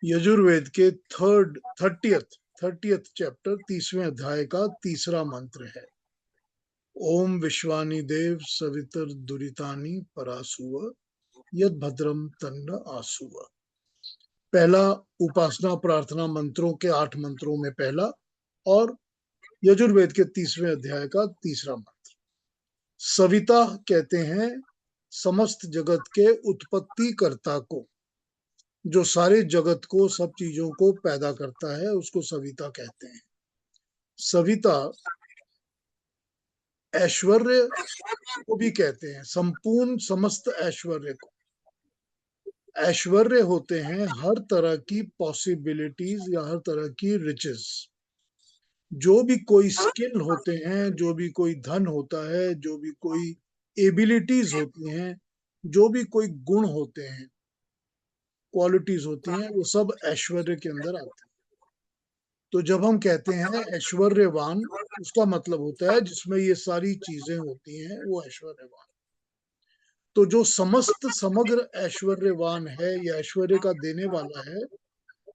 यजुर्वेद के thirtieth chapter 30वें अध्याय का तीसरा मंत्र है। ओम विश्वानि देव सवितर दुरितानि परासुव यद भद्रम तन्न आसुव। पहला उपासना प्रार्थना मंत्रों के 8 मंत्रों में पहला और यजुर्वेद के 30वें अध्याय का तीसरा मंत्र। सविता कहते हैं समस्त जगत के उत्पत्ति कर्ता को, जो सारे जगत को सब चीजों को पैदा करता है उसको सविता कहते हैं। सविता ऐश्वर्य को भी कहते हैं, संपूर्ण समस्त ऐश्वर्य को। ऐश्वर्य होते हैं हर तरह की पॉसिबिलिटीज या हर तरह की रिचेस। जो भी कोई स्किल होते हैं, जो भी कोई धन होता है, जो भी कोई एबिलिटीज होती हैं, जो भी कोई गुण होते हैं, क्वालिटीज होती हैं, वो सब ऐश्वर्य के अंदर आते हैं। तो जब हम कहते हैं ऐश्वर्यवान, उसका मतलब होता है जिसमें ये सारी चीजें होती हैं वो ऐश्वर्यवान। तो जो समस्त समग्र ऐश्वर्यवान है या ऐश्वर्य का देने वाला है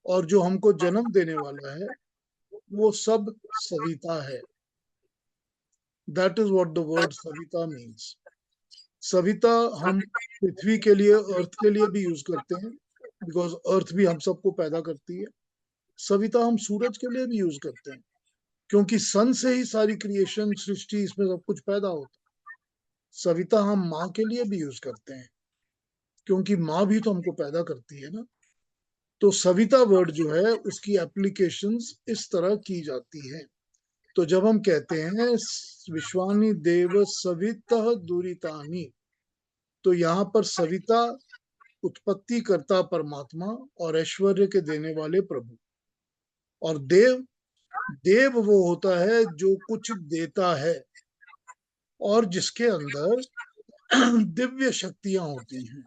और जो हमको जन्म देने वाला है, वो सब सविता है। That is what the word Savita means. Savita हम पृथ्वी के लिए, अर्थ के लिए भी यूज करते हैं, बिकॉज अर्थ भी हम सबको पैदा करती है। सविता हम सूरज के लिए भी यूज करते हैं, क्योंकि सन से ही सारी क्रिएशन, सृष्टि, इसमें सब कुछ पैदा होता है। सविता हम माँ के लिए भी यूज करते हैं, क्योंकि माँ भी तो हमको पैदा करती है ना। तो सविता वर्ड जो है उसकी एप्लीकेशंस इस तरह की जाती है। तो जब हम कहते हैं विश्वानि देव सवितः दुरितानि, तो यहाँ पर सविता उत्पत्ति करता परमात्मा और ऐश्वर्य के देने वाले प्रभु, और देव, देव वो होता है जो कुछ देता है और जिसके अंदर दिव्य शक्तियां होती हैं,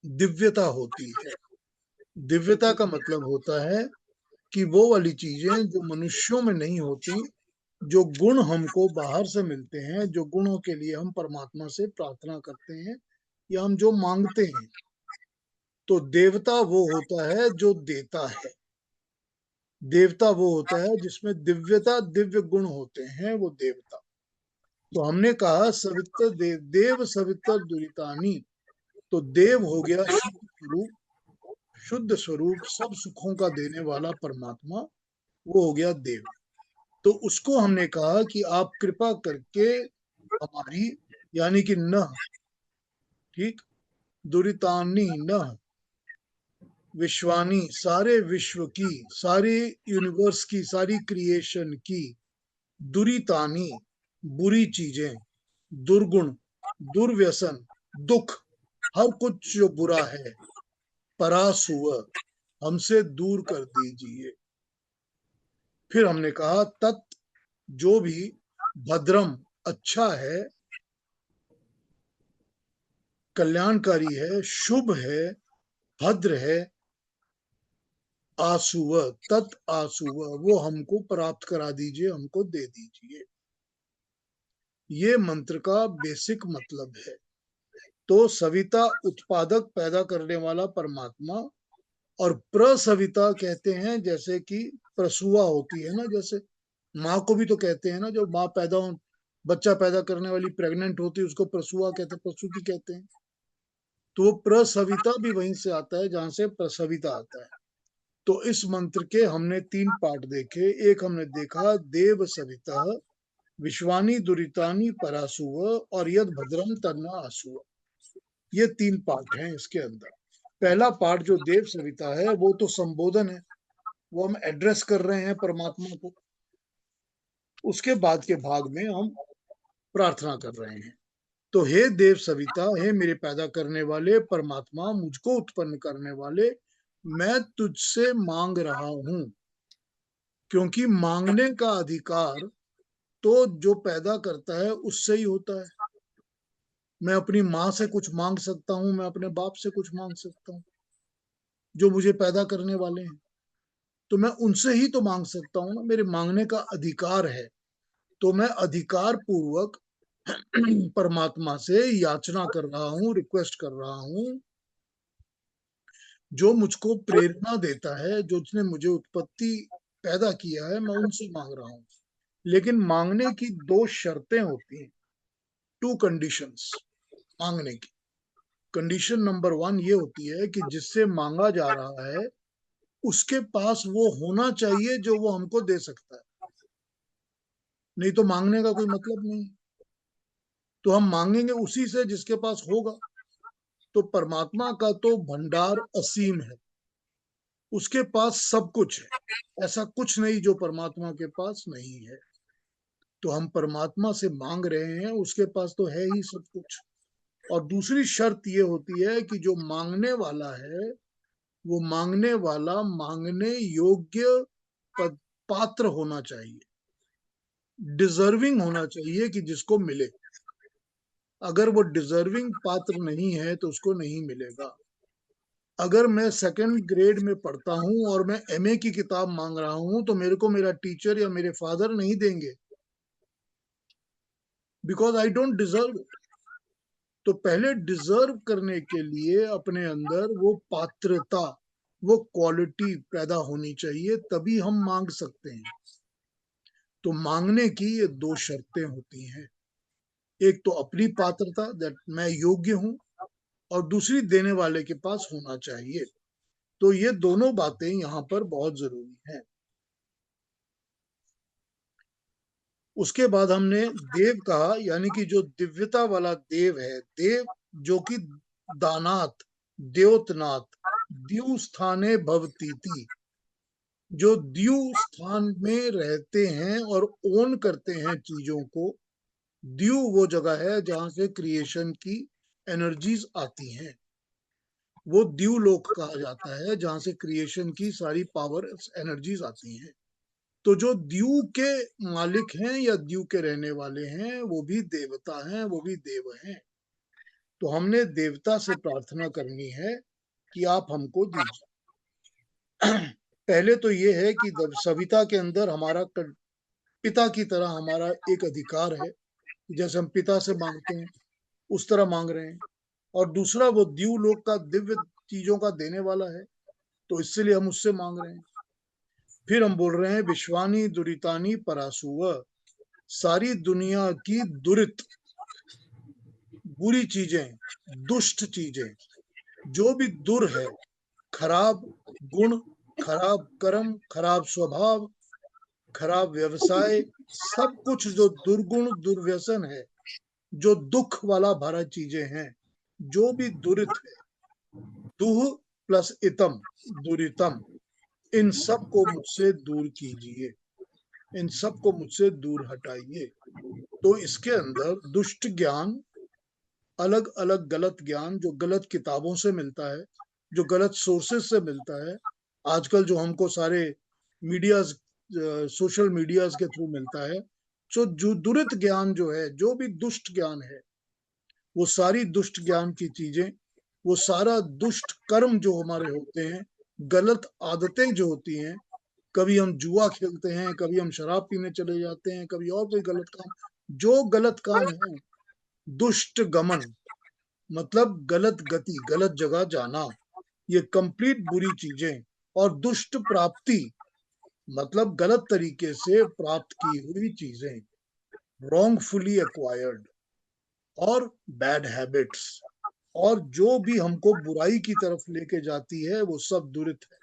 दिव्यता होती है। दिव्यता का मतलब होता है कि वो वाली चीजें जो मनुष्यों में नहीं होती, जो गुण हमको बाहर से मिलते हैं, जो गुणों के लिए हम परमात्मा से प्रार्थना करते हैं या हम जो मांगते हैं। तो देवता वो होता है जो देता है। देवता वो होता है जिसमें दिव्यता, दिव्य गुण होते हैं, वो देवता। तो हमने कहा सवित्र देव सवित्र दुरितानी, तो देव हो गया शुद्ध स्वरूप, शुद्ध स्वरूप सब सुखों का देने वाला परमात्मा, वो हो गया देव। तो उसको हमने कहा कि आप कृपा करके हमारी, यानी कि न, ठीक, दुरितानी न, विश्वानी सारे विश्व की, सारे यूनिवर्स की, सारी क्रिएशन की, दुरितानी बुरी चीजें, दुर्गुण, दुर्व्यसन, दुख, हर कुछ जो बुरा है, परासुव हमसे दूर कर दीजिए। फिर हमने कहा तत्, जो भी भद्रम अच्छा है, कल्याणकारी है, शुभ है, भद्र है, आसुव, तत् आसुव वो हमको प्राप्त करा दीजिए, हमको दे दीजिए। ये मंत्र का बेसिक मतलब है। तो सविता उत्पादक, पैदा करने वाला परमात्मा, और प्रसविता कहते हैं जैसे कि प्रसुआ होती है ना, जैसे माँ को भी तो कहते हैं ना, जो माँ पैदा हो, बच्चा पैदा करने वाली प्रेग्नेंट होती है उसको प्रसुआ कहते हैं, प्रसूति कहते हैं। तो वो प्रसविता भी वहीं से आता है जहां से प्रसविता आता है। तो इस मंत्र के हमने 3 पार्ट देखे। एक हमने देखा देव सविता, विश्वानी दुरितानी परासुव और यद भद्रम तन्ना आसुव। ये 3 पार्ट हैं इसके अंदर। पहला पार्ट जो देव सविता है वो तो संबोधन है, वो हम एड्रेस कर रहे हैं परमात्मा को। उसके बाद के भाग में हम प्रार्थना कर रहे हैं। तो हे देव सविता, हे मेरे पैदा करने वाले परमात्मा, मुझको उत्पन्न करने वाले, मैं तुझसे मांग रहा हूं। क्योंकि मांगने का अधिकार तो जो पैदा करता है उससे ही होता है। मैं अपनी माँ से कुछ मांग सकता हूँ, मैं अपने बाप से कुछ मांग सकता हूँ, जो मुझे पैदा करने वाले हैं। तो मैं उनसे ही तो मांग सकता हूँ ना, मेरे मांगने का अधिकार है। तो मैं अधिकार पूर्वक परमात्मा से याचना कर रहा हूँ, रिक्वेस्ट कर रहा हूँ जो मुझको प्रेरणा देता है, जो उसने मुझे उत्पत्ति पैदा किया है, मैं उनसे मांग रहा हूं। लेकिन मांगने की दो शर्तें होती हैं, टू कंडीशंस मांगने की। कंडीशन नंबर वन ये होती है कि जिससे मांगा जा रहा है उसके पास वो होना चाहिए जो वो हमको दे सकता है, नहीं तो मांगने का कोई मतलब नहीं। तो हम मांगेंगे उसी से जिसके पास होगा। तो परमात्मा का तो भंडार असीम है, उसके पास सब कुछ है, ऐसा कुछ नहीं जो परमात्मा के पास नहीं है। तो हम परमात्मा से मांग रहे हैं, उसके पास तो है ही सब कुछ। और दूसरी शर्त ये होती है कि जो मांगने वाला है, वो मांगने वाला मांगने योग्य पात्र होना चाहिए, डिजर्विंग होना चाहिए कि जिसको मिले। अगर वो डिजर्विंग पात्र नहीं है तो उसको नहीं मिलेगा। अगर मैं सेकंड ग्रेड में पढ़ता हूं और मैं एमए की किताब मांग रहा हूं तो मेरे को मेरा टीचर या मेरे फादर नहीं देंगे, because I don't deserve it. तो पहले डिजर्व करने के लिए अपने अंदर वो पात्रता, वो क्वालिटी पैदा होनी चाहिए, तभी हम मांग सकते हैं। तो मांगने की ये दो शर्तें होती हैं, एक तो अपनी पात्रता, दैट मैं योग्य हूं, और दूसरी देने वाले के पास होना चाहिए। तो ये दोनों बातें यहाँ पर बहुत जरूरी हैं। उसके बाद हमने देव कहा, यानी कि जो दिव्यता वाला देव है, देव जो कि दानात, द्योतनाथ, द्यू स्थाने भवतीति, जो द्यू स्थान में रहते हैं और ओन करते हैं चीजों को। द्यू वो जगह है जहां से क्रिएशन की एनर्जीज आती हैं, वो द्यूलोक कहा जाता है जहां से क्रिएशन की सारी पावर एनर्जीज आती हैं। तो जो द्यू के मालिक हैं या द्यू के रहने वाले हैं, वो भी देवता हैं, वो भी देव हैं। तो हमने देवता से प्रार्थना करनी है कि आप हमको दीजिए। पहले तो ये है कि सविता के अंदर हमारा पिता की तरह हमारा एक अधिकार है, जैसे हम पिता से मांगते हैं उस तरह मांग रहे हैं। और दूसरा, वो द्यू लोक का दिव्य चीजों का देने वाला है, तो इसलिए हम उससे मांग रहे हैं। फिर हम बोल रहे हैं विश्वानी दुरितानी परासुव, सारी दुनिया की दुरित, बुरी चीजें, दुष्ट चीजें, जो भी दुर है, खराब गुण, खराब कर्म, खराब स्वभाव, खराब व्यवसाय, सब कुछ जो दुर्गुण दुर्व्यसन है, जो दुख वाला भरा चीजें हैं, जो भी दुरित है, दुह प्लस इतम, दुरितम, इन सब को मुझसे दूर कीजिए, इन सब को मुझसे दूर हटाइए। तो इसके अंदर दुष्ट ज्ञान, अलग अलग गलत ज्ञान जो गलत किताबों से मिलता है, जो गलत सोर्सेस से मिलता है, आजकल जो हमको सारे मीडियाज, सोशल मीडियाज के थ्रू मिलता है, सो जो दुरित ज्ञान जो है, जो भी दुष्ट ज्ञान है, वो सारी दुष्ट ज्ञान की चीजें, वो सारा दुष्ट कर्म जो हमारे होते हैं, गलत आदतें जो होती हैं, कभी हम जुआ खेलते हैं, कभी हम शराब पीने चले जाते हैं, कभी और कोई गलत काम, जो गलत काम है, दुष्ट गमन मतलब गलत गति, गलत जगह जाना, ये कंप्लीट बुरी चीजें। और दुष्ट प्राप्ति मतलब गलत तरीके से प्राप्त की हुई चीजें, रॉन्गफुली एक्वायर्ड, और बैड हैबिट्स, और जो भी हमको बुराई की तरफ लेके जाती है, वो सब दुरित है।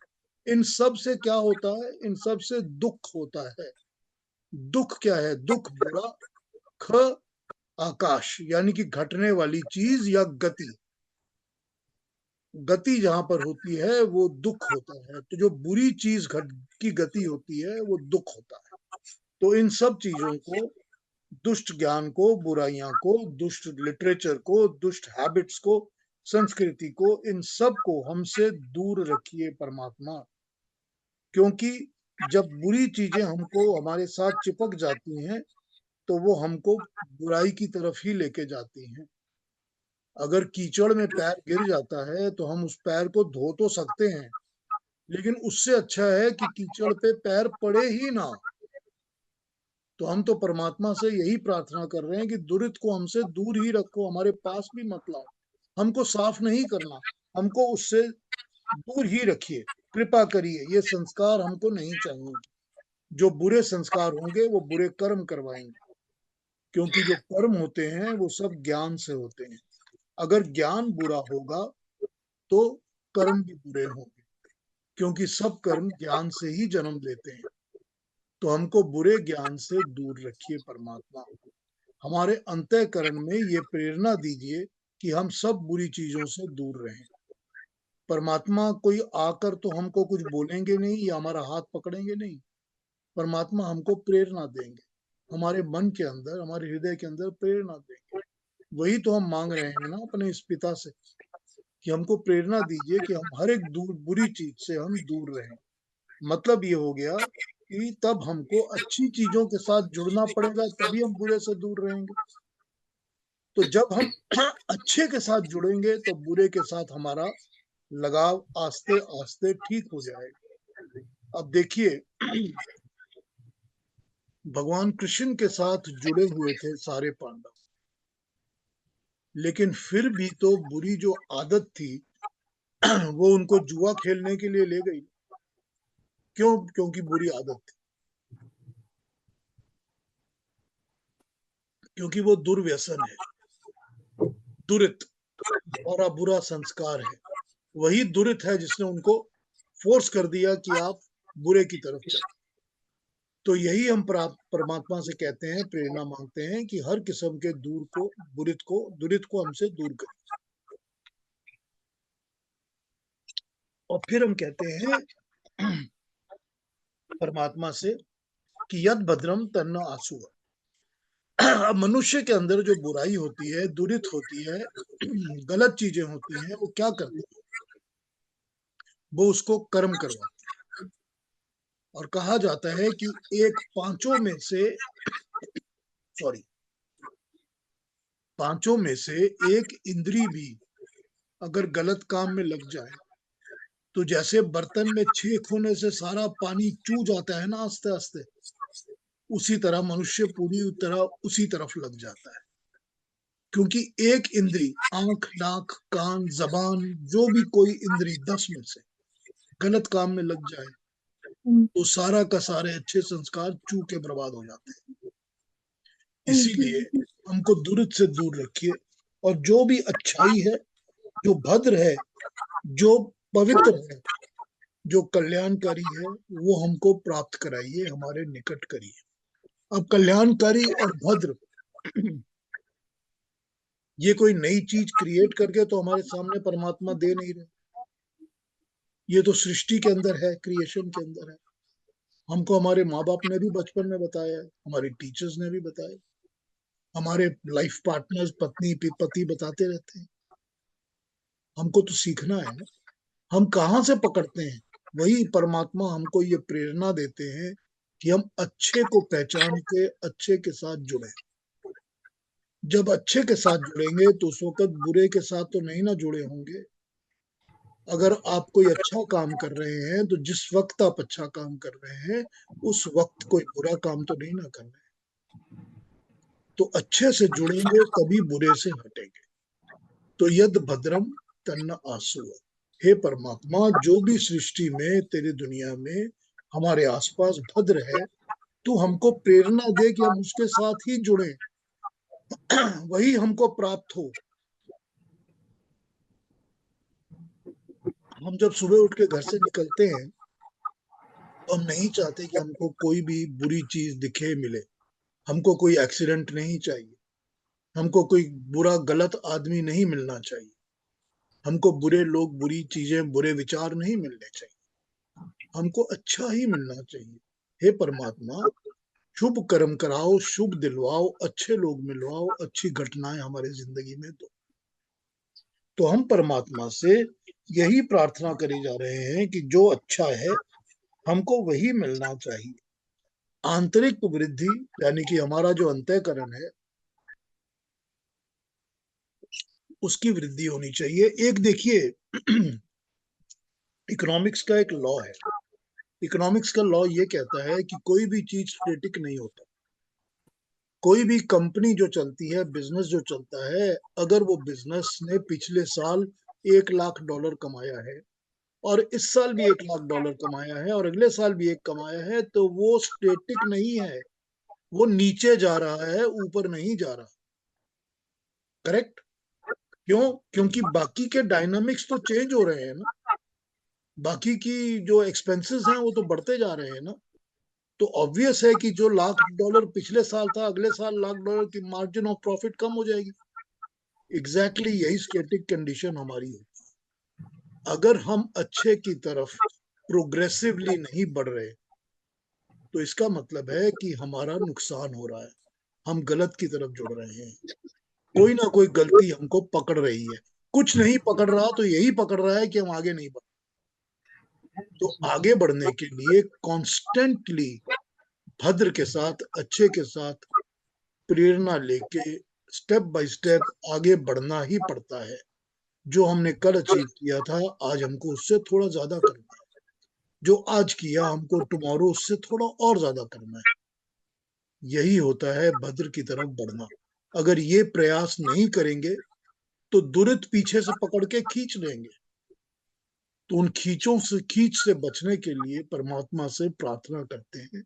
इन सब से क्या होता है? इन सब से दुख होता है। दुख क्या है? दुख बुरा, ख आकाश, यानी कि घटने वाली चीज या गति, गति जहां पर होती है वो दुख होता है। तो जो बुरी चीज घट की गति होती है वो दुख होता है। तो इन सब चीजों को, दुष्ट ज्ञान को, बुराइयां को, दुष्ट लिटरेचर को, दुष्ट हैबिट्स को, संस्कृति को, इन सब को हमसे दूर रखिए परमात्मा। क्योंकि जब बुरी चीजें हमको हमारे साथ चिपक जाती हैं तो वो हमको बुराई की तरफ ही लेके जाती हैं। अगर कीचड़ में पैर गिर जाता है तो हम उस पैर को धो तो सकते हैं, लेकिन उससे अच्छा है कि कीचड़ पे पैर पड़े ही ना। तो हम तो परमात्मा से यही प्रार्थना कर रहे हैं कि दुरित को हमसे दूर ही रखो, हमारे पास भी मत लाओ। हमको साफ नहीं करना, हमको उससे दूर ही रखिए, कृपा करिए, ये संस्कार हमको नहीं चाहिए। जो बुरे संस्कार होंगे वो बुरे कर्म करवाएंगे, क्योंकि जो कर्म होते हैं वो सब ज्ञान से होते हैं। अगर ज्ञान बुरा होगा तो कर्म भी बुरे होंगे, क्योंकि सब कर्म ज्ञान से ही जन्म लेते हैं। तो हमको बुरे ज्ञान से दूर रखिए परमात्मा। हमारे अंतःकरण में ये प्रेरणा दीजिए कि हम सब बुरी चीजों से दूर रहें। परमात्मा कोई आकर तो हमको कुछ बोलेंगे नहीं या हमारा हाथ पकड़ेंगे नहीं। परमात्मा हमको प्रेरणा देंगे, हमारे मन के अंदर, हमारे हृदय के अंदर प्रेरणा देंगे। वही तो हम मांग रहे हैं ना अपने इस पिता से, कि हमको प्रेरणा दीजिए कि हम हर एक दूर बुरी चीज से हम दूर रहें। मतलब ये हो गया कि तब हमको अच्छी चीजों के साथ जुड़ना पड़ेगा, तभी हम बुरे से दूर रहेंगे। तो जब हम अच्छे के साथ जुड़ेंगे तो बुरे के साथ हमारा लगाव आस्ते आस्ते ठीक हो जाएगा। अब देखिए, भगवान कृष्ण के साथ जुड़े हुए थे सारे पांडव, लेकिन फिर भी तो बुरी जो आदत थी वो उनको जुआ खेलने के लिए ले गई। क्यों? क्योंकि बुरी आदत थी, क्योंकि वो दुर्व्यसन है, दुरित, और बुरा संस्कार है। वही दुरित है जिसने उनको फोर्स कर दिया कि आप बुरे की तरफ चले। तो यही हम परमात्मा से कहते हैं, प्रेरणा मांगते हैं कि हर किस्म के दूर को, दुरित को हमसे दूर करें। और फिर हम कहते हैं परमात्मा से कि यद भद्रम तन्न आसु। अब मनुष्य के अंदर जो बुराई होती है, दुरित होती है, गलत चीजें होती हैं, वो क्या करती है? वो उसको कर्म करवाती है। और कहा जाता है कि एक पांचों में से, सॉरी, पांचों में से एक इंद्री भी अगर गलत काम में लग जाए, तो जैसे बर्तन में छेद होने से सारा पानी चू जाता है ना आस्ते आस्ते, उसी तरह मनुष्य पूरी तरह उसी तरफ लग जाता है। क्योंकि एक इंद्री, आंख, नाक, कान, जबान, जो भी कोई इंद्री 10 में से गलत काम में लग जाए तो सारा का सारे अच्छे संस्कार चू के बर्बाद हो जाते हैं। इसीलिए हमको दुरित से दूर रखिए, और जो भी अच्छाई है, जो भद्र है, जो पवित्र है, जो कल्याणकारी है, वो हमको प्राप्त कराइए, हमारे निकट करिए। अब कल्याणकारी और भद्र ये कोई नई चीज क्रिएट करके तो हमारे सामने परमात्मा दे नहीं रहे। ये तो सृष्टि के अंदर है, क्रिएशन के अंदर है। हमको हमारे माँ बाप ने भी बचपन में बताया है, हमारे टीचर्स ने भी बताया, हमारे लाइफ पार्टनर्स, पत्नी पति बताते रहते हैं। हमको तो सीखना है ना। हम कहाँ से पकड़ते हैं? वही परमात्मा हमको ये प्रेरणा देते हैं कि हम अच्छे को पहचान के अच्छे के साथ जुड़े। जब अच्छे के साथ जुड़ेंगे तो उस वक्त बुरे के साथ तो नहीं ना जुड़े होंगे। अगर आप कोई अच्छा काम कर रहे हैं तो जिस वक्त आप अच्छा काम कर रहे हैं उस वक्त कोई बुरा काम तो नहीं ना कर रहे हैं। तो अच्छे से जुड़ेंगे तभी बुरे से हटेंगे। तो यद भद्रम तन्न आसु। हे परमात्मा, जो भी सृष्टि में, तेरी दुनिया में हमारे आसपास भद्र है, तू हमको प्रेरणा दे कि हम उसके साथ ही जुड़े, वही हमको प्राप्त हो। हम जब सुबह उठ के घर से निकलते हैं तो हम नहीं चाहते कि हमको कोई भी बुरी चीज दिखे, मिले। हमको कोई एक्सीडेंट नहीं चाहिए, हमको कोई बुरा गलत आदमी नहीं मिलना चाहिए, हमको बुरे लोग, बुरी चीजें, बुरे विचार नहीं मिलने चाहिए, हमको अच्छा ही मिलना चाहिए। हे परमात्मा, शुभ कर्म कराओ, शुभ दिलवाओ, अच्छे लोग मिलवाओ, अच्छी घटनाएं हमारे जिंदगी में दो। तो हम परमात्मा से यही प्रार्थना करी जा रहे हैं कि जो अच्छा है हमको वही मिलना चाहिए। आंतरिक वृद्धि, यानी कि हमारा जो अंतःकरण है उसकी वृद्धि होनी चाहिए। एक देखिए, इकोनॉमिक्स का एक लॉ है। इकोनॉमिक्स का लॉ ये कहता है कि कोई भी चीज स्टेटिक नहीं होता। कोई भी कंपनी जो चलती है, बिजनेस जो चलता है, अगर वो बिजनेस ने पिछले साल $1 लाख कमाया है और इस साल भी $1 लाख कमाया है और अगले साल भी एक कमाया है, तो वो स्टेटिक नहीं है, वो नीचे जा रहा है, ऊपर नहीं जा रहा। करेक्ट? क्यों? क्योंकि बाकी के डायनामिक्स तो चेंज हो रहे हैं ना, बाकी की जो एक्सपेंसेस हैं वो तो बढ़ते जा रहे हैं ना। तो ऑब्वियस है कि जो $1 लाख पिछले साल था, अगले साल $1 लाख की मार्जिन ऑफ प्रॉफिट कम हो जाएगी। एग्जैक्टली यही स्टेटिक कंडीशन हमारी है। अगर हम अच्छे की तरफ प्रोग्रेसिवली नहीं बढ़ रहे, तो इसका मतलब है कि हमारा नुकसान हो रहा है, हम गलत की तरफ जुड़ रहे हैं। कोई ना कोई गलती हमको पकड़ रही है, कुछ नहीं पकड़ रहा तो यही पकड़ रहा है कि हम आगे नहीं बढ़। तो आगे बढ़ने के लिए कॉन्स्टेंटली भद्र के साथ, अच्छे के साथ प्रेरणा लेके स्टेप बाय स्टेप आगे बढ़ना ही पड़ता है। जो हमने कल अचीव किया था, आज हमको उससे थोड़ा ज्यादा करना है। जो आज किया, हमको टुमारो उससे थोड़ा और ज्यादा करना है। यही होता है भद्र की तरफ बढ़ना। अगर ये प्रयास नहीं करेंगे तो दुरित पीछे से पकड़ के खींच लेंगे। तो उन खींच से बचने के लिए परमात्मा से प्रार्थना करते हैं,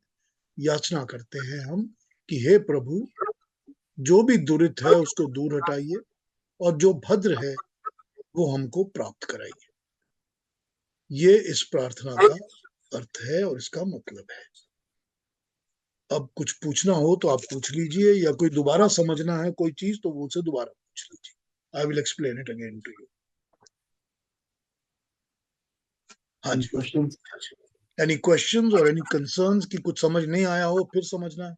याचना करते हैं हम कि हे प्रभु, जो भी दुरित है उसको दूर हटाइए और जो भद्र है वो हमको प्राप्त कराइए। ये इस प्रार्थना का अर्थ है और इसका मतलब है। अब कुछ पूछना हो तो आप पूछ लीजिए, या कोई दोबारा समझना है कोई चीज तो वो से दोबारा पूछ लीजिए। I will explain it again to you. हाँ जी, क्वेश्चन? एनी क्वेश्चंस और एनी कंसर्न्स कि कुछ समझ नहीं आया हो फिर समझना है?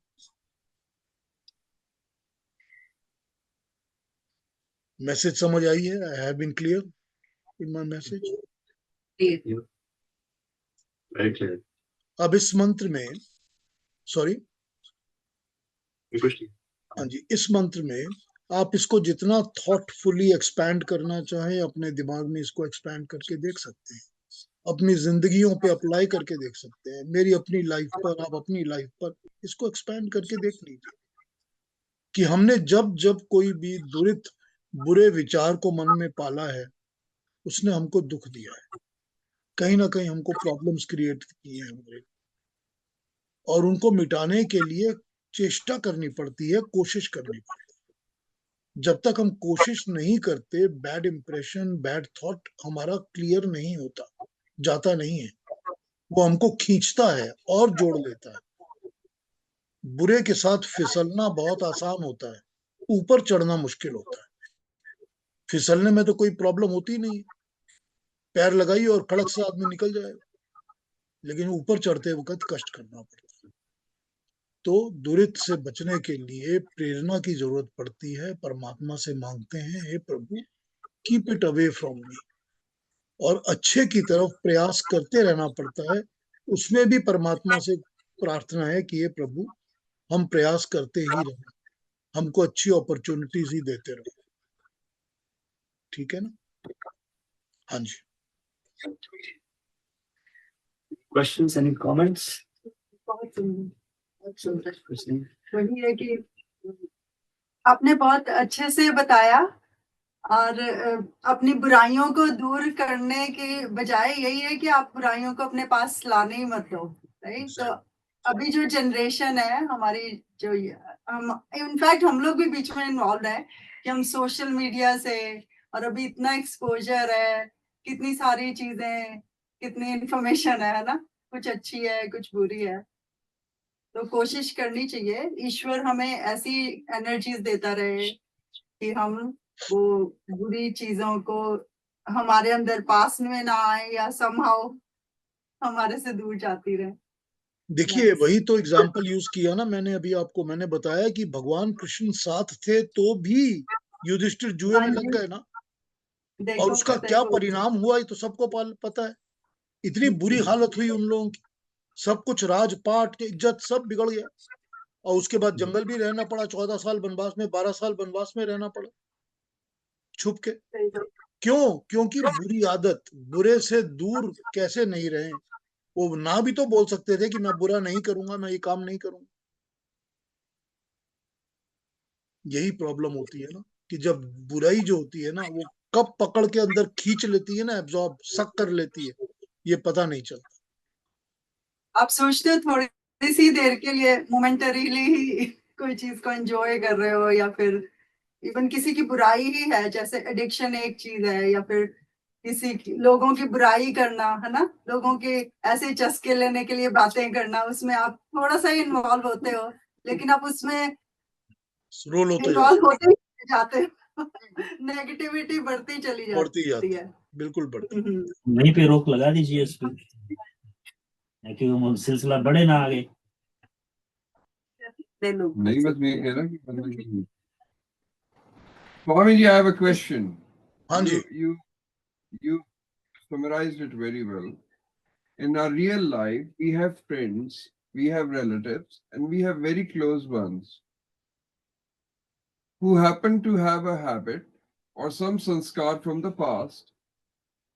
मैसेज समझ आई है? I have been clear in my message. Very clear. अब इस मंत्र में, सॉरी, क्वेश्चन? हाँ जी, इस मंत्र में आप इसको जितना थॉटफुली एक्सपैंड करना चाहें अपने दिमाग में इसको एक्सपैंड करके देख सकते हैं, अपनी जिंदगियों पे अप्लाई करके देख सकते हैं। मेरी अपनी लाइफ पर, आप अपनी लाइफ पर इसको एक्सपैंड करके देख लीजिए कि हमने जब जब कोई भी दुरित बुरे विचार को मन में पाला है, उसने हमको दुख दिया है, कहीं ना कहीं हमको प्रॉब्लम्स क्रिएट की है हमारे, और उनको मिटाने के लिए चेष्टा करनी पड़ती है, कोशिश करनी पड़ती है। जब तक हम कोशिश नहीं करते, बैड इंप्रेशन, बैड थॉट हमारा क्लियर नहीं होता, जाता नहीं है, वो हमको खींचता है और जोड़ लेता है। बुरे के साथ फिसलना बहुत आसान होता है, ऊपर चढ़ना मुश्किल होता है। फिसलने में तो कोई प्रॉब्लम होती नहीं है, पैर लगाइए और कड़क से आदमी निकल जाएगा, लेकिन ऊपर चढ़ते वक्त कष्ट करना पड़ता है। तो दुरित से बचने के लिए प्रेरणा की जरूरत पड़ती है, परमात्मा से मांगते हैं, हे प्रभु keep it away from me, और अच्छे की तरफ प्रयास करते रहना पड़ता है। उसमें भी परमात्मा से प्रार्थना है कि हे प्रभु, हम प्रयास करते ही रहें, हमको अच्छी अपॉर्चुनिटीज ही देते रहो। ठीक है ना? हाँ जी। क्वेश्चंस? Any comments? बहुत सुंदर। वही है कि आपने बहुत अच्छे से बताया, और अपनी बुराइयों को दूर करने के बजाय यही है कि आप बुराइयों को अपने पास लाने ही मत दो, राइट? तो अभी जो जनरेशन है हमारी, जो हम इनफैक्ट हम लोग भी बीच में इन्वॉल्व है कि हम सोशल मीडिया से, और अभी इतना एक्सपोजर है, कितनी सारी चीजें, कितनी इंफॉर्मेशन है ना, कुछ अच्छी है कुछ बुरी है। तो कोशिश करनी चाहिए ईश्वर हमें ऐसी एनर्जीज देता रहे कि हम वो बुरी चीजों को हमारे अंदर पास में ना आए, या समहाउ हमारे से दूर जाती रहे। देखिए, वही तो एग्जाम्पल यूज किया ना मैंने अभी आपको। मैंने बताया कि भगवान कृष्ण साथ थे तो भी युधिष्ठिर जुए में लग गए ना, और उसका क्या देखो, परिणाम हुआ ये तो सबको पता है। इतनी बुरी हालत हुई उन लोगों की, सब कुछ, राजपाट की इज्जत सब बिगड़ गया, और उसके बाद जंगल भी रहना पड़ा, 14 साल वनवास में, 12 साल वनवास में रहना पड़ा छुप के। क्यों? क्योंकि बुरी आदत, बुरे से दूर कैसे नहीं रहे। वो ना भी तो बोल सकते थे कि मैं बुरा नहीं करूंगा, मैं ये काम नहीं करूंगा। यही प्रॉब्लम होती है ना, कि जब बुराई जो होती है ना, वो कब पकड़ के अंदर खींच लेती है ना, एब्जॉर्ब, सक कर लेती है, ये पता नहीं चलता। आप सोचते हो थोड़ी सी देर के लिए मोमेंटरीली ही कोई चीज को एंजॉय कर रहे हो, या फिर इवन किसी की बुराई ही है, जैसे एडिक्शन एक चीज है, या फिर लोगों की बुराई करना है ना, लोगों के ऐसे चस्के लेने के लिए बातें करना, उसमें आप थोड़ा सा इन्वॉल्व होते हो, लेकिन आप उसमें रोल होते इन्वॉल्व होते ही जाते हो। नेगेटिविटी बढ़ती चली बढ़ती जाती जाती है। है, बिल्कुल बढ़ती। वहीं पे रोक लगा दीजिए इस पे, ताकि वो सिलसिला बढ़े ना आगे। नहीं, बस मैं ये कह रहा कि Swami ji, I have a question. हाँ जी। You summarized it very well. In our real life, we have friends, we have relatives, and we have very close ones who happen to have a habit or some sanskar from the past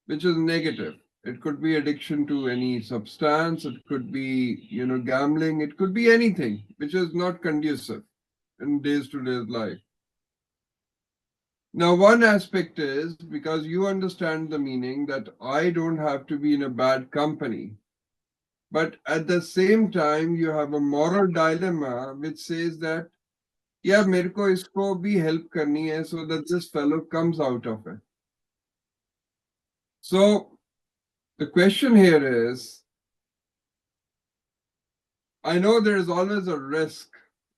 which is negative. It could be addiction to any substance, it could be, gambling, it could be anything which is not conducive in day-to-day life. Now, one aspect is because you understand the meaning that I don't have to be in a bad company. But at the same time, you have a moral dilemma which says that, yeah, मेरे को इसको भी help करनी है so that this fellow comes out of it. So the question here is, I know there is always a risk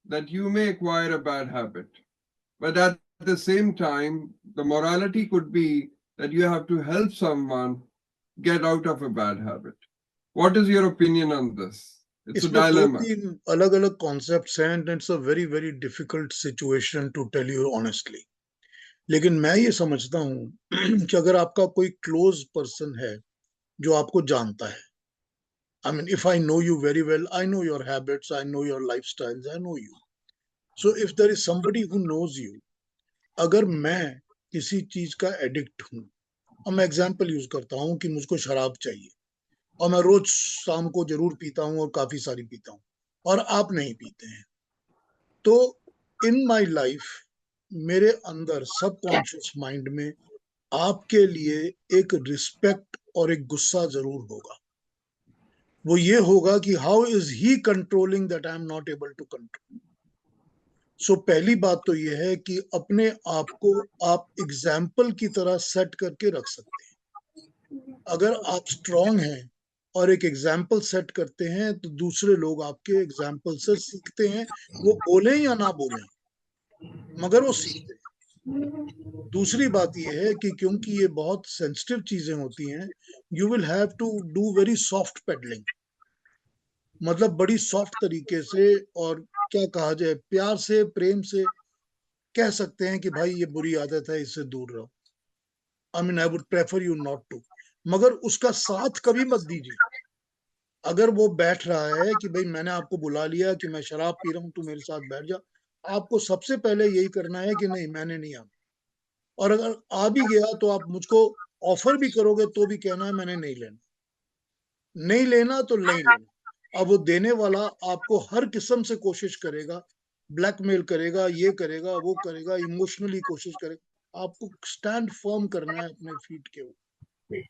that you may acquire a bad habit, but at the same time, the morality could be that you have to help someone get out of a bad habit. What is your opinion on this? It's a इसमें दो dilemma. तीन अलग अलग concepts हैं and it's a very very difficult situation to tell you honestly. लेकिन मैं ये समझता हूँ कि अगर आपका कोई क्लोज पर्सन है जो आपको जानता है, I mean, if I know you very well, I know your habits, I know your lifestyles, I know you. So if there is somebody who knows you, अगर मैं किसी चीज का एडिक्ट हूँ, अब मैं एग्जाम्पल यूज करता हूँ कि मुझको शराब चाहिए और मैं रोज शाम को जरूर पीता हूँ और काफी सारी पीता हूँ और आप नहीं पीते हैं, तो इन माय लाइफ मेरे अंदर सबकॉन्शियस माइंड में आपके लिए एक रिस्पेक्ट और एक गुस्सा जरूर होगा। वो ये होगा कि how is he controlling that I am not able to control. So पहली बात तो ये है कि अपने आप को आप एग्जाम्पल की तरह सेट करके रख सकते हैं। अगर आप स्ट्रांग हैं और एक एग्जाम्पल सेट करते हैं तो दूसरे लोग आपके एग्जाम्पल से सीखते हैं, वो बोले या ना बोले मगर वो सीखते हैं। दूसरी बात यह है कि क्योंकि ये बहुत सेंसिटिव चीजें होती हैं, you will have to do very soft pedalling, मतलब बड़ी सॉफ्ट तरीके से और क्या कहा जाए, प्यार से प्रेम से कह सकते हैं कि भाई ये बुरी आदत है, इससे दूर रहो। I mean I would prefer you not to, मगर उसका साथ कभी मत दीजिए। अगर वो बैठ रहा है कि भाई मैंने आपको बुला लिया कि मैं शराब पी रहा हूं, तू मेरे साथ बैठ जा, आपको सबसे पहले यही करना है कि नहीं मैंने नहीं आना। और अगर आ भी गया तो आप मुझको ऑफर भी करोगे तो भी कहना है मैंने नहीं लेना, नहीं लेना तो नहीं लेना। अब वो देने वाला आपको हर किस्म से कोशिश करेगा, ब्लैकमेल करेगा, ये करेगा वो करेगा, इमोशनली कोशिश करेगा। आपको स्टैंड फर्म करना है अपने फीट के ऊपर।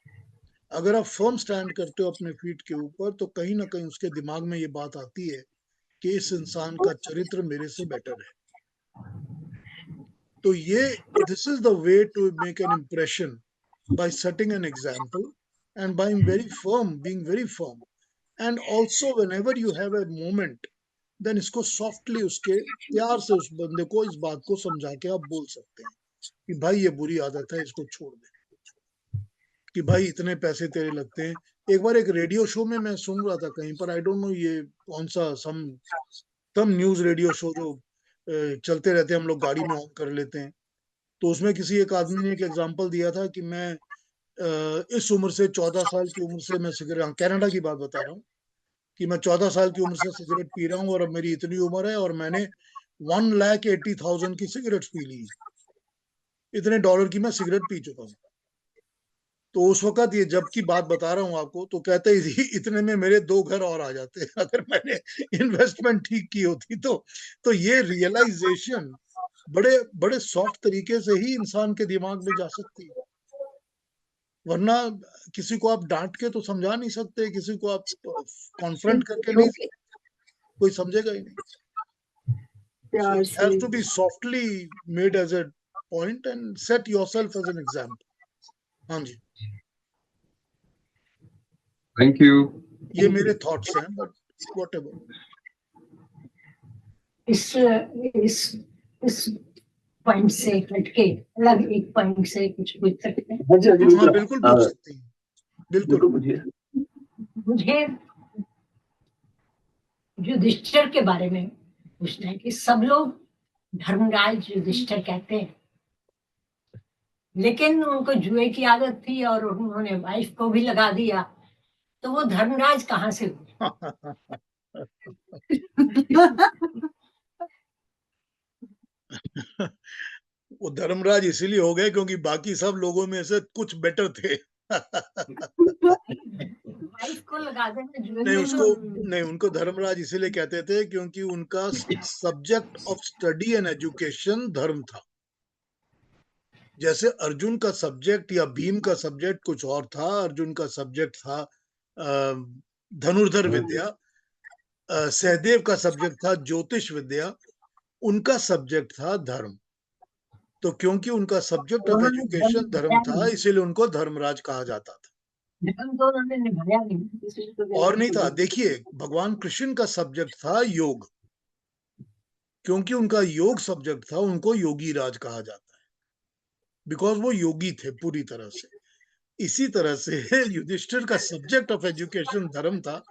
अगर आप फर्म स्टैंड करते हो अपने फीट के ऊपर तो कहीं ना कहीं उसके दिमाग में ये बात आती है कि इस इंसान का चरित्र मेरे से बेटर है। तो ये this is the way to make an impression by setting an example and by being very firm. And also whenever you have a moment, then इसको softly उसके प्यार से उस बंदे को इस बात को समझा के आप बोल सकते हैं कि भाई ये बुरी आदत है, इसको छोड़ दे, कि भाई इतने पैसे तेरे लगते हैं। एक बार एक रेडियो शो में मैं सुन रहा था कहीं पर, आई डोंट नो ये कौन सा सम न्यूज रेडियो शो जो चलते रहते हैं, हम लोग गाड़ी में ऑन कर लेते हैं। तो उसमें किसी एक आदमी ने एक एग्जांपल दिया था कि मैं इस उम्र से 14 साल की उम्र से मैं सिगरेट, कनाडा की बात बता रहा हूँ, कि मैं 14 साल की उम्र से सिगरेट पी रहा हूँ और अब मेरी इतनी उम्र है और मैंने 1,80,000 की सिगरेट पी ली, इतने डॉलर की मैं सिगरेट पी चुका हूँ। तो उस वक्त ये जब की बात बता रहा हूँ आपको, तो कहते ही इतने में मेरे 2 घर और आ जाते अगर मैंने इन्वेस्टमेंट ठीक की होती तो ये रियलाइजेशन बड़े बड़े सॉफ्ट तरीके से ही इंसान के दिमाग में जा सकती है। वरना किसी को आप डांट के तो समझा नहीं सकते, किसी को आप कॉन्फ्रंट करके नहीं, कोई समझेगा ही नहीं. So प्यार it has से. to be softly made as a point and set yourself as an example. हाँ जी, Thank you. ये मेरे थॉट्स हैं, बट whatever. इस पॉइंट से हटके अलग एक पॉइंट से कुछ पूछ सकते हैं? हाँ बिल्कुल पूछ सकती हैं, बिल्कुल. मुझे युधिष्ठिर के बारे में पूछना है कि सब लोग धर्मराज युधिष्ठिर कहते हैं, लेकिन उनको जुए की आदत थी और उन्होंने वाइफ को भी लगा दिया, तो वो धर्मराज कहाँ से हुए? वो धर्मराज इसीलिए हो गए क्योंकि बाकी सब लोगों में से कुछ बेटर थे. वाइफ को लगा देना जुए नहीं में उसको नहीं, उनको धर्मराज इसीलिए कहते थे क्योंकि उनका subject of study and education धर्म था. जैसे अर्जुन का सब्जेक्ट या भीम का सब्जेक्ट कुछ और था. अर्जुन का सब्जेक्ट था धनुर्धर विद्या, सहदेव का सब्जेक्ट था ज्योतिष विद्या, उनका सब्जेक्ट था धर्म. तो क्योंकि उनका सब्जेक्ट ऑफ एजुकेशन धर्म था, इसीलिए उनको धर्मराज कहा जाता था. धर्म तो उन्होंने निभाया नहीं. और नहीं था. देखिए भगवान कृष्ण का सब्जेक्ट था योग, क्योंकि उनका योग सब्जेक्ट था, उनको योगी राज कहा जाता है, बिकॉज वो योगी थे पूरी तरह से. इसी तरह से युधिष्ठिर का सब्जेक्ट ऑफ एजुकेशन धर्म था,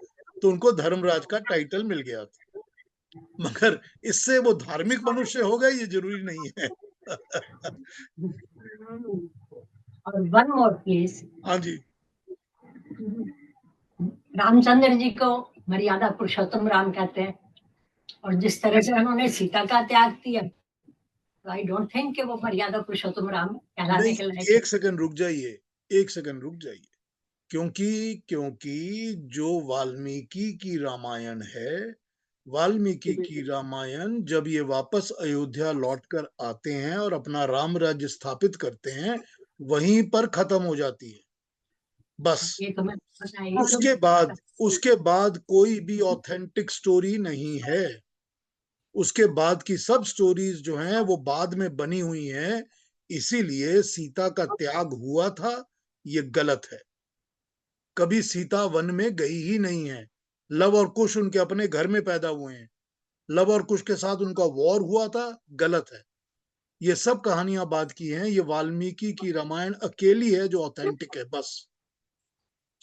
तो उनको धर्मराज का टाइटल मिल गया था. मगर इससे वो धार्मिक मनुष्य हो गए ये जरूरी नहीं है. और वन मोर प्लीज. हाँ जी. रामचंद्र जी को मर्यादा पुरुषोत्तम राम कहते हैं, और जिस तरह से उन्होंने सीता का त्याग किया, तो आई डोंट थिंक कि वो मर्यादा पुरुषोत्तम राम कहलाने के लायक. एक सेकंड रुक जाइए, एक सेकंड रुक जाइए. क्योंकि जो वाल्मीकि की रामायण है, वाल्मीकि की रामायण जब ये वापस अयोध्या लौटकर आते हैं और अपना राम राज्य स्थापित करते हैं, वहीं पर खत्म हो जाती है बस. ये तो मैं पता है. उसके बाद कोई भी ऑथेंटिक स्टोरी नहीं है. उसके बाद की सब स्टोरीज जो हैं वो बाद में बनी हुई हैं. इसीलिए सीता का त्याग हुआ था, ये गलत है. कभी सीता वन में गई ही नहीं है. लव और कुश उनके अपने घर में पैदा हुए हैं. लव और कुश के साथ उनका वॉर हुआ था, गलत है. ये सब कहानियां बाद की हैं. ये वाल्मीकि की रामायण अकेली है जो ऑथेंटिक है बस.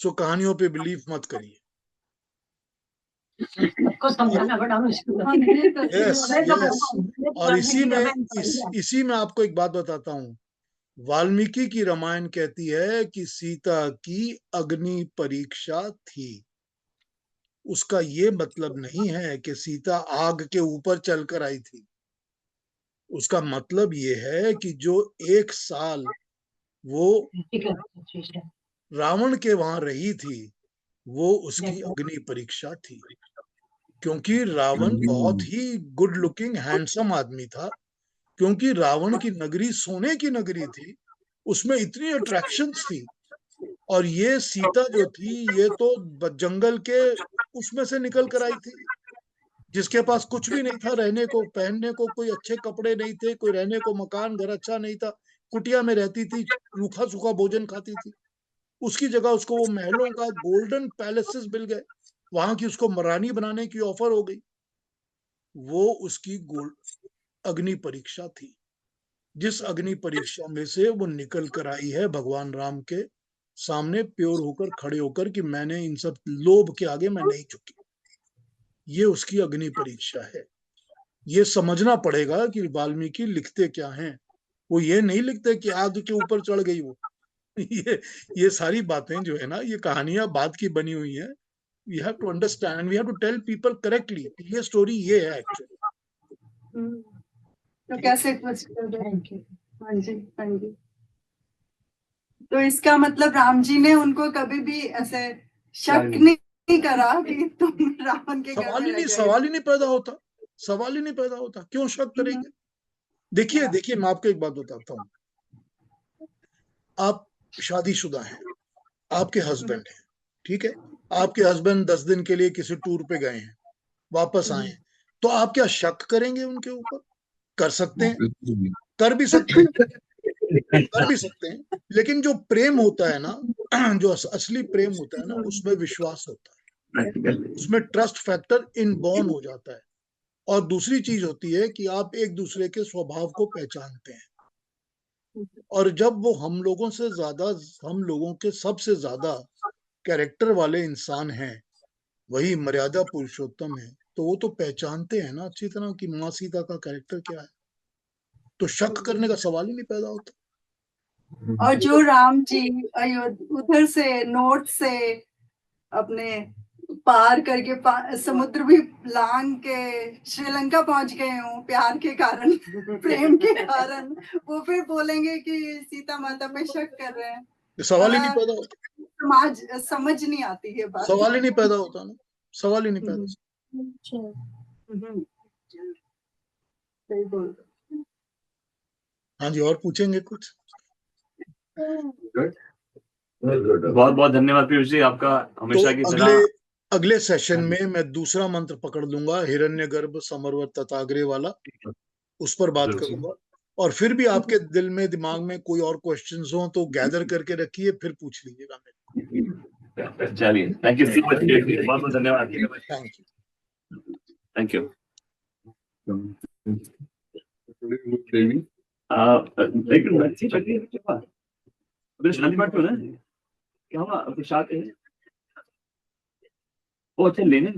सो कहानियों पे बिलीव मत करिए. सबको समझाना बड़ा मुश्किल है. और इसी में आपको एक बात बताता हूँ. वाल्मीकि की रामायण कहती है कि सीता की अग्नि परीक्षा थी. उसका ये मतलब नहीं है कि सीता आग के ऊपर चलकर आई थी. उसका मतलब ये है कि जो 1 साल वो रावण के वहां रही थी, वो उसकी अग्नि परीक्षा थी. क्योंकि रावण बहुत ही गुड लुकिंग हैंडसम आदमी था. क्योंकि रावण की नगरी सोने की नगरी थी, उसमें इतनी अट्रैक्शंस थी. और ये सीता जो थी, ये तो जंगल के उसमें से निकल कर आई थी, जिसके पास कुछ भी नहीं था. रहने को, पहनने को कोई अच्छे कपड़े नहीं थे, कोई रहने को मकान घर अच्छा नहीं था. कुटिया में रहती थी, रूखा सूखा भोजन खाती थी. उसकी जगह उसको वो महलों का गोल्डन पैलेसेस मिल गए. वहां की उसको रानी बनाने की ऑफर हो गई. वो उसकी अग्नि परीक्षा थी, जिस अग्नि परीक्षा में से वो निकल कर आई है भगवान राम के सामने प्योर होकर, खड़े होकर कि मैंने इन सब लोभ के आगे मैं नहीं झुकी. ये उसकी अग्नि परीक्षा है. ये समझना पड़ेगा कि वाल्मीकि लिखते क्या हैं. वो ये नहीं लिखते कि आग के ऊपर चढ़ गई वो. ये सारी बातें जो है ना, ये कहानियां बाद की बनी हुई है. We have to understand, we have to tell people correctly ये स्टोरी ये है एक्चुअली. तो कैसे हाँ जी, हाँ जी. तो इसका मतलब राम जी ने उनको कभी भी ऐसे शक नहीं करा कि तुम रावण के घर में रह गए. सवाल ही नहीं पैदा होता. सवाल ही नहीं पैदा होता. क्यों शक करेंगे? देखिए मैं आपको एक बात बताता हूँ. आप शादीशुदा हैं, आपके हस्बैंड हैं, ठीक है, आपके हस्बैंड 10 दिन के लिए किसी टूर पे गए हैं, वापस आए हैं, तो आप क्या शक करेंगे उनके ऊपर? कर सकते हैं, कर भी सकते हैं, लेकिन जो प्रेम होता है ना, जो असली प्रेम होता है ना, उसमें विश्वास होता है, उसमें ट्रस्ट फैक्टर इनबॉर्न हो जाता है। और दूसरी चीज होती है कि आप एक दूसरे के स्वभाव को पहचानते हैं, और जब वो हम लोगों के सबसे ज्यादा कैरेक्टर वाले इंसान हैं, वही मर्यादा पुरुषोत्तम है, तो वो तो पहचानते हैं ना अच्छी तरह कि माँ सीता का कैरेक्टर क्या है, तो शक करने का सवाल ही नहीं पैदा होता। और जो राम जी उधर से नॉर्थ से अपने पार करके समुद्र भी लांग के श्रीलंका पहुंच गए हों प्यार के कारण, प्रेम के कारण, वो फिर बोलेंगे कि सीता माता पे शक कर रहे हैं। सवाल ही नहीं पैदा होता, समझ नहीं आती है बात, सवाल ही नहीं पैदा होता ना, सवाल ही नहीं पैदा। सही बोल। हाँ जी, और पूछेंगे कुछ? बहुत बहुत धन्यवाद पीयूष जी, आपका हमेशा की तरह। अगले सेशन में मैं दूसरा मंत्र पकड़ लूंगा, हिरण्यगर्भ समरवत तथाग्रे वाला, उस पर बात करूंगा। और फिर भी आपके दिल में दिमाग में कोई और क्वेश्चंस हो तो गैदर करके रखिए, फिर पूछ लीजिएगा मेरे। चलिए, थैंक यू सो मच, बहुत बहुत धन्यवाद। Thank you. क्या हुआ, कुछ आते हैं वो अच्छे लेने